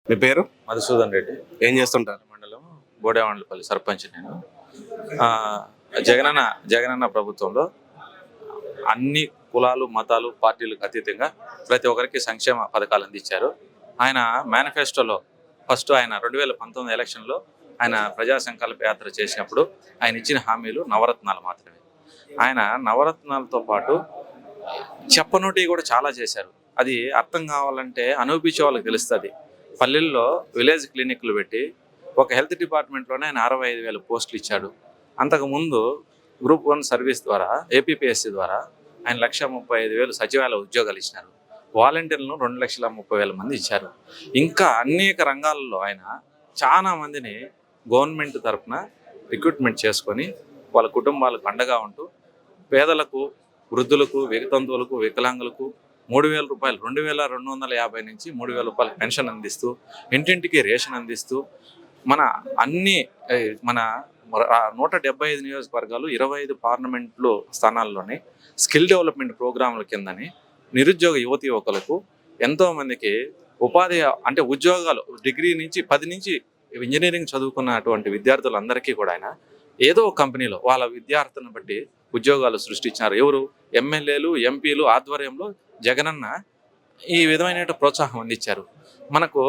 మీ పేరు? మధుసూదన్ రెడ్డి, ఏం చేస్తుంటారు? మండలం బోడేవాండ్లపల్లి సర్పంచ్ నేను. ఆ, జగనన్న ప్రభుత్వంలో అన్ని కులాలు మతాలు పార్టీలకు అతీతంగా ప్రతి ఒక్కరికి సంక్షేమ పథకాలు అందించారు. ఆయన మేనిఫెస్టోలో ఫస్ట్ ఆయన 2019 ఎలక్షన్లో ఆయన ప్రజా సంకల్ప యాత్ర చేసినప్పుడు ఆయన ఇచ్చిన హామీలు నవరత్నాలు మాత్రమే. ఆయన నవరత్నాలతో పాటు చెప్పనోటి కూడా చాలా చేశారు. అది అర్థం కావాలంటే అనుభవించే వాళ్ళకి తెలుస్తుంది. పల్లెల్లో విలేజ్ క్లినిక్లు పెట్టి ఒక హెల్త్ డిపార్ట్మెంట్లోనే ఆయన 65,000 పోస్టులు ఇచ్చాడు. అంతకుముందు గ్రూప్ 1 సర్వీస్ ద్వారా ఏపీపీఎస్సీ ద్వారా ఆయన 1,35,000 సచివాలయ ఉద్యోగాలు ఇచ్చినారు. వాలంటీర్లను 2,30,000 మంది ఇచ్చారు. ఇంకా అనేక రంగాలలో ఆయన చాలా మందిని గవర్నమెంట్ తరఫున రిక్రూట్మెంట్ చేసుకొని వాళ్ళ కుటుంబాలకు అండగా ఉంటూ పేదలకు, వృద్ధులకు, వితంతువులకు, వికలాంగులకు 3,000 రూపాయలు 2,250 నుంచి 3,000 రూపాయలు పెన్షన్ అందిస్తూ ఇంటింటికి రేషన్ అందిస్తూ మన అన్ని మన 175 నియోజకవర్గాలు 25 పార్లమెంట్లు స్థానాల్లోనే స్కిల్ డెవలప్మెంట్ ప్రోగ్రాంల కిందని నిరుద్యోగ యువకులకు ఎంతోమందికి ఉపాధి అంటే ఉద్యోగాలు డిగ్రీ నుంచి 10 నుంచి ఇంజనీరింగ్ చదువుకున్నటువంటి విద్యార్థులందరికీ కూడా ఆయన ఏదో ఒక కంపెనీలో వాళ్ళ విద్యార్థులను బట్టి ఉద్యోగాలు సృష్టించారు. ఎవరు? ఎమ్మెల్యేలు, ఎంపీలు ఆధ్వర్యంలో జగనన్న ఈ విధమైన ప్రోత్సాహం అందించారు. మనకు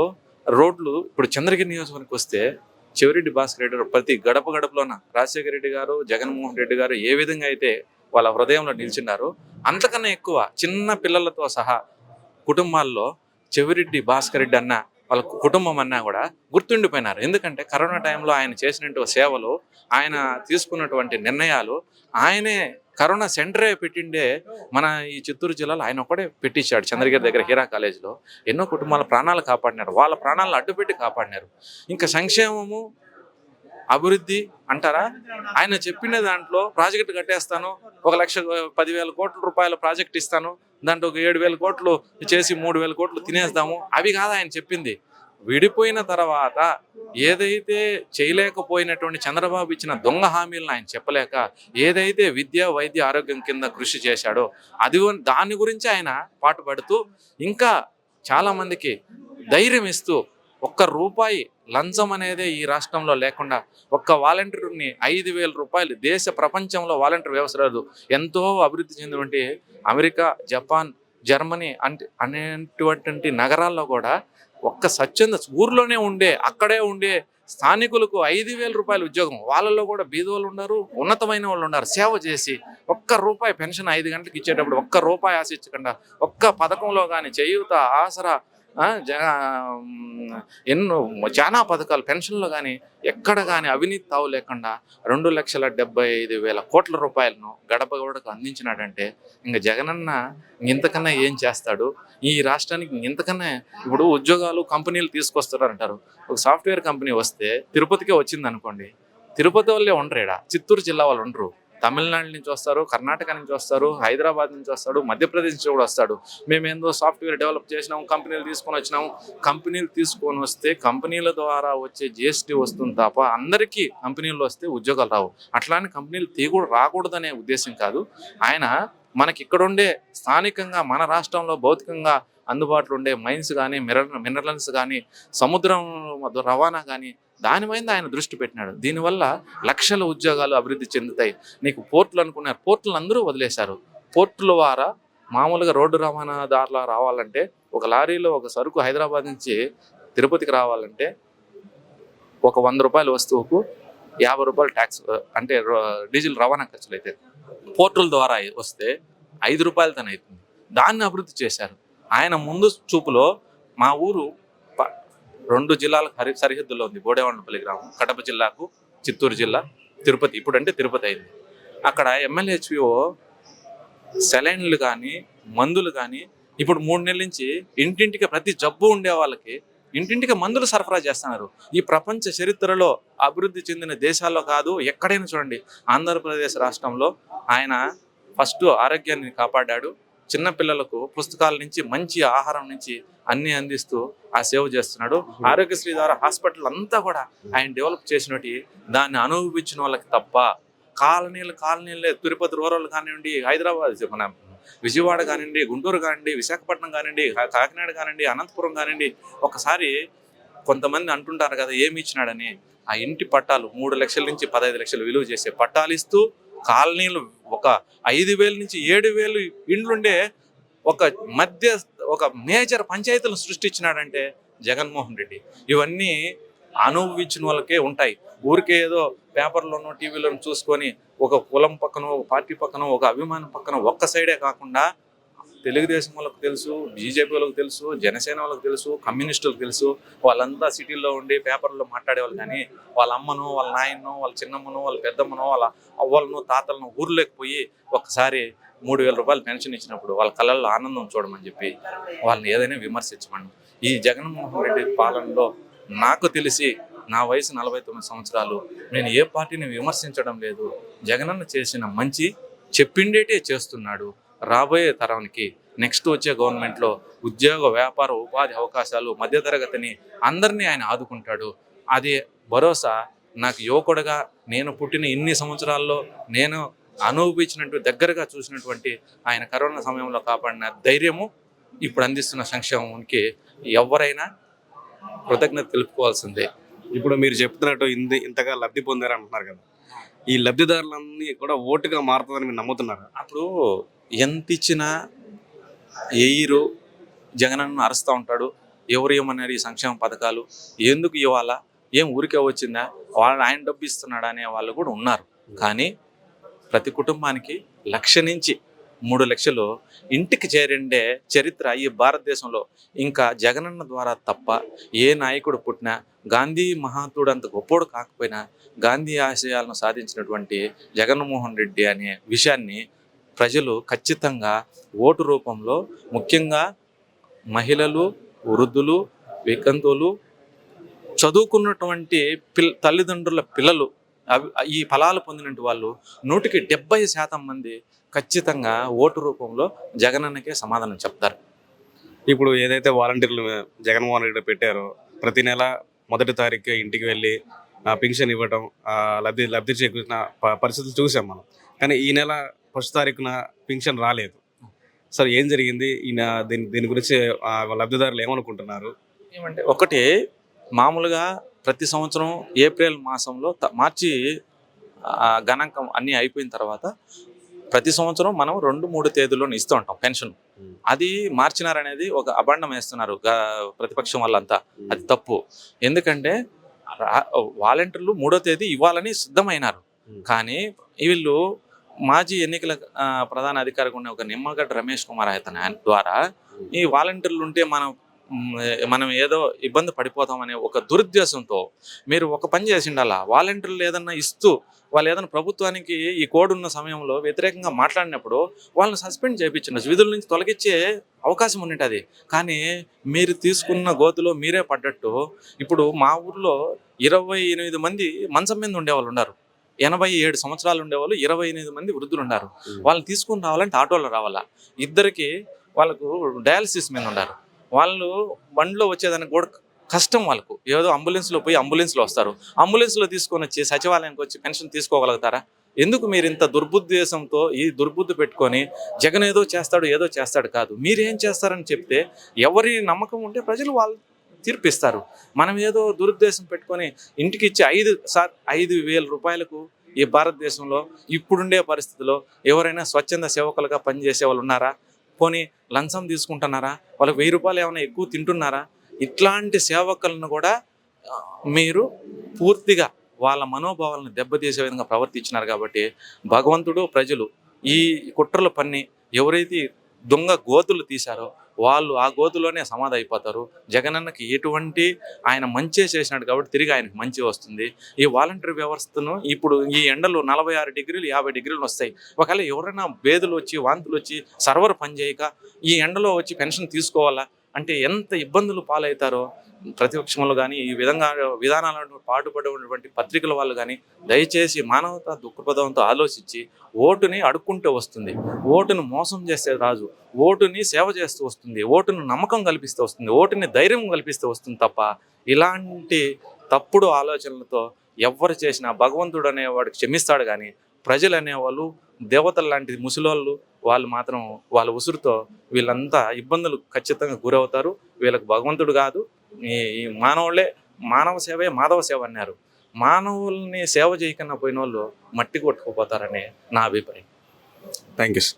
రోడ్లు ఇప్పుడు చంద్రగిరి నియోజకవర్గానికి వస్తే చెవిరెడ్డి భాస్కర్ రెడ్డి గారు ప్రతి గడప గడపలోన రాజశేఖర రెడ్డి గారు, జగన్మోహన్ రెడ్డి గారు ఏ విధంగా అయితే వాళ్ళ హృదయంలో నిలిచినారో అంతకన్నా ఎక్కువ చిన్న పిల్లలతో సహా కుటుంబాల్లో చెవిరెడ్డి భాస్కర్ రెడ్డి అన్న వాళ్ళ కుటుంబం అన్నా కూడా గుర్తుండిపోయినారు. ఎందుకంటే కరోనా టైంలో ఆయన చేసినటువంటి సేవలు, ఆయన తీసుకున్నటువంటి నిర్ణయాలు, ఆయనే కరోనా సెంటరే పెట్టిండే మన ఈ చిత్తూరు జిల్లాలో ఆయన ఒకటే పెట్టించాడు. చంద్రగిరి దగ్గర హీరా కాలేజీలో ఎన్నో కుటుంబాల ప్రాణాలు కాపాడినారు, వాళ్ళ ప్రాణాలను అడ్డుపెట్టి కాపాడినారు. ఇంకా సంక్షేమము అభివృద్ధి అంటారా? ఆయన చెప్పిన దాంట్లో ప్రాజెక్టు కట్టేస్తాను, 1,10,000 కోట్ల రూపాయల ప్రాజెక్ట్ ఇస్తాను, దాంట్లో 7,000 కోట్లు చేసి 3,000 కోట్లు తినేస్తాము, అవి కాదు ఆయన చెప్పింది. విడిపోయిన తర్వాత ఏదైతే చేయలేకపోయినటువంటి చంద్రబాబు ఇచ్చిన దొంగ హామీలను ఆయన చెప్పలేక ఏదైతే విద్య, వైద్య, ఆరోగ్యం కింద కృషి చేశాడో దాని గురించి ఆయన పాటుపడుతూ ఇంకా చాలామందికి ధైర్యం ఇస్తూ ఒక్క రూపాయి లంచం అనేది ఈ రాష్ట్రంలో లేకుండా ఒక్క వాలంటీర్ని 5,000 రూపాయలు దేశ ప్రపంచంలో వాలంటీర్ వ్యవస్థ రాదు. ఎంతో అభివృద్ధి చెందినటువంటి అమెరికా, జపాన్, జర్మనీ అనేటువంటి నగరాల్లో కూడా ఒక్క స్వచ్ఛంద ఊర్లోనే ఉండే అక్కడే ఉండే స్థానికులకు 5,000 రూపాయల ఉద్యోగం. వాళ్ళలో కూడా బీదోళ్ళు ఉన్నారు, ఉన్నతమైన వాళ్ళు ఉన్నారు. సేవ చేసి ఒక్క రూపాయి పెన్షన్ 5 గంటలకు ఇచ్చేటప్పుడు ఒక్క రూపాయి ఆశించకుండా ఒక్క పథకంలో కానీ చేయూత, ఆసరా, ఎన్నో చాలా పథకాలు పెన్షన్లు కానీ ఎక్కడ కానీ అవినీతి తావు లేకుండా 2,75,000 కోట్ల రూపాయలను గడప గడపకు అందించినాడంటే ఇంకా జగనన్న ఇంతకన్నా ఏం చేస్తాడు? ఈ రాష్ట్రానికి ఇంతకన్నా ఇప్పుడు ఉద్యోగాలు కంపెనీలు తీసుకొస్తారు అంటారు. ఒక సాఫ్ట్వేర్ కంపెనీ వస్తే తిరుపతికే వచ్చింది అనుకోండి, తిరుపతి వాళ్ళే ఉండరు, ఇక్కడ చిత్తూరు జిల్లా వాళ్ళు ఉండరు. తమిళనాడు నుంచి వస్తారు, కర్ణాటక నుంచి వస్తారు, హైదరాబాద్ నుంచి వస్తాడు, మధ్యప్రదేశ్ నుంచి కూడా వస్తాడు. మేమేందో సాఫ్ట్వేర్ డెవలప్ చేసినాము, కంపెనీలు తీసుకొని వచ్చినాము. కంపెనీలు తీసుకొని వస్తే కంపెనీల ద్వారా వచ్చే జిఎస్టీ వస్తుంది తప్ప అందరికీ కంపెనీలు వస్తే ఉద్యోగాలు రావు. అట్లానే కంపెనీలు రాకూడదనే ఉద్దేశం కాదు. ఆయన మనకి ఇక్కడుండే స్థానికంగా మన రాష్ట్రంలో భౌతికంగా అందుబాటులో ఉండే మైన్స్ కానీ, మినరల్స్ కానీ, సముద్రం రవాణా కానీ దాని మీద ఆయన దృష్టి పెట్టినాడు. దీనివల్ల లక్షల ఉద్యోగాలు అభివృద్ధి చెందుతాయి. నీకు పోర్టులు అనుకున్నారు, పోర్టులను అందరూ వదిలేశారు. పోర్టుల ద్వారా మామూలుగా రోడ్డు రవాణాదారులా రావాలంటే ఒక లారీలో ఒక సరుకు హైదరాబాద్ నుంచి తిరుపతికి రావాలంటే ఒక 100 రూపాయల వస్తువుకు 50 రూపాయలు ట్యాక్స్ అంటే డీజిల్ రవాణా ఖర్చులు అయితే, పోర్టుల ద్వారా వస్తే 5 రూపాయలతోనే అవుతుంది. దాన్ని అభివృద్ధి చేశారు ఆయన ముందు చూపులో. మా ఊరు 2 జిల్లాలకు సరిహద్దులో ఉంది, బోడేవాండ్లపల్లి గ్రామం. కడప జిల్లాకు చిత్తూరు జిల్లా, తిరుపతి ఇప్పుడంటే తిరుపతి అయింది. అక్కడ ఎమ్మెల్యేహెచ్పిఓ సెలైన్లు కానీ మందులు కానీ ఇప్పుడు 3 నెలల నుంచి ఇంటింటికి ప్రతి జబ్బు ఉండే వాళ్ళకి ఇంటింటికి మందులు సరఫరా చేస్తున్నారు. ఈ ప్రపంచ చరిత్రలో అభివృద్ధి చెందిన దేశాల్లో కాదు ఎక్కడైనా చూడండి, ఆంధ్రప్రదేశ్ రాష్ట్రంలో ఆయన ఫస్ట్ ఆరోగ్యాన్ని కాపాడాడు. చిన్నపిల్లలకు పుస్తకాల నుంచి మంచి ఆహారం నుంచి అన్ని అందిస్తూ ఆ సేవ చేస్తున్నాడు. ఆరోగ్యశ్రీ ద్వారా హాస్పిటల్ అంతా కూడా ఆయన డెవలప్ చేసినట్టు దాన్ని అనుభవించిన వాళ్ళకి తప్ప కాలనీలే తిరుపతి రూరల్ కానివ్వండి, హైదరాబాద్ మన విజయవాడ కానివ్వండి, గుంటూరు కానివ్వండి, విశాఖపట్నం కానివ్వండి, కాకినాడ కానివ్వండి, అనంతపురం కానివ్వండి, ఒకసారి కొంతమంది అంటుంటారు కదా ఏమి ఇచ్చినాడని, ఆ ఇంటి పట్టాలు 3 లక్షల నుంచి 15 లక్షలు విలువ చేసే పట్టాలు ఇస్తూ కాలనీలు ఒక 5,000 నుంచి 7,000 ఇండ్లుండే ఒక మధ్య ఒక మేజర్ పంచాయతీలను సృష్టించినాడంటే జగన్మోహన్ రెడ్డి. ఇవన్నీ అనుభవించిన వాళ్ళకే ఉంటాయి. ఊరికే ఏదో పేపర్లోనో టీవీలోనో చూసుకొని ఒక కులం పక్కన, ఒక పార్టీ పక్కన, ఒక అభిమానం పక్కన ఒక్క సైడే కాకుండా తెలుగుదేశం వాళ్ళకు తెలుసు, బీజేపీ వాళ్ళకి తెలుసు, జనసేన వాళ్ళకి తెలుసు, కమ్యూనిస్టులకు తెలుసు. వాళ్ళంతా సిటీల్లో ఉండి పేపర్లో మాట్లాడేవాళ్ళు. కానీ వాళ్ళ అమ్మనో, వాళ్ళ నాయనో, వాళ్ళ చిన్నమ్మనో, వాళ్ళ పెద్దమ్మనో, వాళ్ళ అవ్వలను, తాతలను ఊర్లోకి పోయి ఒక్కసారి 3,000 రూపాయలు పెన్షన్ ఇచ్చినప్పుడు వాళ్ళ కళ్ళల్లో ఆనందం చూడమని చెప్పి వాళ్ళని ఏదైనా విమర్శించమని. ఈ జగన్మోహన్ రెడ్డి పాలనలో నాకు తెలిసి నా వయసు 49 సంవత్సరాలు, నేను ఏ పార్టీని విమర్శించడం లేదు. జగనన్న చేసిన మంచి చెప్పిండేటే చేస్తున్నాడు. రాబోయే తరానికి నెక్స్ట్ వచ్చే గవర్నమెంట్లో ఉద్యోగ, వ్యాపార, ఉపాధి అవకాశాలు, మధ్యతరగతిని అందరినీ ఆయన ఆదుకుంటాడు. అది భరోసా నాకు యువకుడుగా నేను పుట్టిన ఇన్ని సంవత్సరాల్లో నేను అనుభవించినట్టు దగ్గరగా చూసినటువంటి ఆయన కరోనా సమయంలో కాపాడిన ధైర్యము, ఇప్పుడు అందిస్తున్న సంక్షేమానికి ఎవరైనా కృతజ్ఞత తెలుపుకోవాల్సిందే. ఇప్పుడు మీరు చెప్తున్నట్టు ఇంతగా లబ్ధి పొందారు అంటున్నారు కదా, ఈ లబ్ధిదారులన్నీ కూడా ఓటుగా మారుతుందని మీరు నమ్ముతున్నారు? అప్పుడు ఎంత ఇచ్చినా ఎయిరు జగనన్న అరుస్తూ ఉంటాడు. ఎవరు ఏమన్నారు ఈ సంక్షేమ పథకాలు ఎందుకు ఇవ్వాలా, ఏం ఊరికే వచ్చిందా, వాళ్ళు ఆయన డబ్బు ఇస్తున్నాడా అనే వాళ్ళు కూడా ఉన్నారు. కానీ ప్రతి కుటుంబానికి 1,00,000 నుంచి 3 లక్షలు ఇంటికి చేరిండే చరిత్ర ఈ భారతదేశంలో ఇంకా జగనన్న ద్వారా తప్ప ఏ నాయకుడు పుట్టినా, గాంధీ మహాత్ముడు అంత గొప్పోడు కాకపోయినా గాంధీ ఆశయాలను సాధించినటువంటి జగన్మోహన్ రెడ్డి అనే విషయాన్ని ప్రజలు ఖచ్చితంగా ఓటు రూపంలో, ముఖ్యంగా మహిళలు, వృద్ధులు, వితంతువులు, చదువుకున్నటువంటి తల్లిదండ్రుల పిల్లలు ఈ ఫలాలు పొందినటువంటి వాళ్ళు 170% మంది ఖచ్చితంగా ఓటు రూపంలో జగనన్నకే సమాధానం చెప్తారు. ఇప్పుడు ఏదైతే వాలంటీర్లు జగన్మోహన్ రెడ్డి పెట్టారో, ప్రతి నెల 1వ తారీఖు ఇంటికి వెళ్ళి పింఛన్ ఇవ్వడం, లబ్ధి చేకూరిన పరిస్థితులు చూసాం మనం. కానీ ఈ నెల 1వ తారీఖున పింఛన్ రాలేదు. సార్ ఏం జరిగింది? దీని గురించి లబ్ధిదారులు ఏమనుకుంటున్నారు? ఏమంటే ఒకటి, మామూలుగా ప్రతి సంవత్సరం ఏప్రిల్ మాసంలో మార్చి గణాంకం అన్నీ అయిపోయిన తర్వాత ప్రతి సంవత్సరం మనం 2-3 తేదీల్లో ఇస్తూ ఉంటాం పెన్షన్. అది మార్చినారనేది ఒక అభాండం వేస్తున్నారు ప్రతిపక్షం వాళ్ళంతా. అది తప్పు. ఎందుకంటే వాలంటీర్లు 3వ తేదీ ఇవ్వాలని సిద్ధమైనారు. కానీ వీళ్ళు మాజీ ఎన్నికల ప్రధాన అధికారిగా ఉన్న ఒక నిమ్మగడ్డ రమేష్ కుమార్ ఆయన ద్వారా ఈ వాలంటీర్లు ఉంటే మనం ఏదో ఇబ్బంది పడిపోతామనే ఒక దురుద్దేశంతో మీరు ఒక పని చేసిండాలా, వాలంటీర్లు ఏదన్నా ఇస్తూ వాళ్ళు ఏదైనా ప్రభుత్వానికి ఈ కోడ్ ఉన్న సమయంలో వ్యతిరేకంగా మాట్లాడినప్పుడు వాళ్ళని సస్పెండ్ చేయించండి, విధుల నుంచి తొలగించే అవకాశం ఉంటుంది. కానీ మీరు తీసుకున్న గోతులో మీరే పడ్డట్టు ఇప్పుడు మా ఊర్లో 28 మంది మంచం మీద ఉండేవాళ్ళు ఉన్నారు. 87 సంవత్సరాలు ఉండేవాళ్ళు 28 మంది వృద్ధులు ఉన్నారు. వాళ్ళని తీసుకుని రావాలంటే ఆటోలో రావాలా. ఇద్దరికి వాళ్ళకు డయాలసిస్ మీద ఉన్నారు. వాళ్ళు బండిలో వచ్చేదానికి కూడా కష్టం. వాళ్ళకు ఏదో అంబులెన్స్లో పోయి అంబులెన్స్లో వస్తారు. అంబులెన్స్లో తీసుకొని వచ్చి సచివాలయానికి వచ్చి పెన్షన్ తీసుకోగలుగుతారా? ఎందుకు మీరు ఇంత దుర్బుద్దేశంతో ఈ దుర్బుద్ధి పెట్టుకొని జగన్ ఏదో చేస్తాడు కాదు, మీరేం చేస్తారని చెప్తే ఎవరి నమ్మకం ఉంటే ప్రజలు వాళ్ళు తీర్పిస్తారు. మనం ఏదో దురుద్దేశం పెట్టుకొని ఇంటికి ఇచ్చి 5,000 రూపాయలకు ఈ భారతదేశంలో ఇప్పుడుండే పరిస్థితిలో ఎవరైనా స్వచ్ఛంద సేవకులుగా పనిచేసే వాళ్ళు ఉన్నారా? పోనీ లంచం తీసుకుంటున్నారా? వాళ్ళకి 1,000 రూపాయలు ఏమైనా ఎక్కువ తింటున్నారా? ఇట్లాంటి సేవకులను కూడా మీరు పూర్తిగా వాళ్ళ మనోభావాలను దెబ్బతీసే విధంగా ప్రవర్తించినారు. కాబట్టి భగవంతుడు, ప్రజలు ఈ కుట్రలు పన్ని ఎవరైతే దొంగ గోతులు తీశారో వాళ్ళు ఆ గోతులోనే సమాధి అయిపోతారు. జగనన్నకి ఎటువంటి ఆయన మంచి చేసినాడు కాబట్టి తిరిగి ఆయనకు మంచి వస్తుంది. ఈ వాలంటీర్ వ్యవస్థను ఇప్పుడు ఈ ఎండలు 46 డిగ్రీలు 50 డిగ్రీలు వస్తాయి. ఒకవేళ ఎవరైనా బేదులు వచ్చి వాంతులు వచ్చి సర్వర్ పనిచేయక ఈ ఎండలో వచ్చి పెన్షన్ తీసుకోవాలా అంటే ఎంత ఇబ్బందులు పాలవుతారో ప్రతిపక్షంలో కానీ ఈ విధానాలను పాటుపడినటువంటి పత్రికల వాళ్ళు కానీ దయచేసి మానవతా దృక్పథంతో ఆలోచించి ఓటుని అడుక్కుంటూ వస్తుంది, ఓటును మోసం చేస్తే రాజు, ఓటుని సేవ చేస్తూ వస్తుంది, ఓటును నమ్మకం కల్పిస్తూ వస్తుంది, ఓటుని ధైర్యం కల్పిస్తూ వస్తుంది తప్ప ఇలాంటి తప్పుడు ఆలోచనలతో ఎవరు చేసినా భగవంతుడు అనేవాడు క్షమిస్తాడు. కానీ ప్రజలు అనేవాళ్ళు దేవతలు లాంటి ముసలోళ్ళు వాళ్ళు మాత్రం వాళ్ళ ఉసురుతో వీళ్ళంతా ఇబ్బందులు ఖచ్చితంగా గురవుతారు. వీళ్ళకి భగవంతుడు కాదు, ఈ మానవులే మానవ సేవే మాధవ సేవ అన్నారు. మానవుల్ని సేవ చేయకన్నా పోయిన వాళ్ళు మట్టి కొట్టుకుపోతారని నా అభిప్రాయం. Thank you.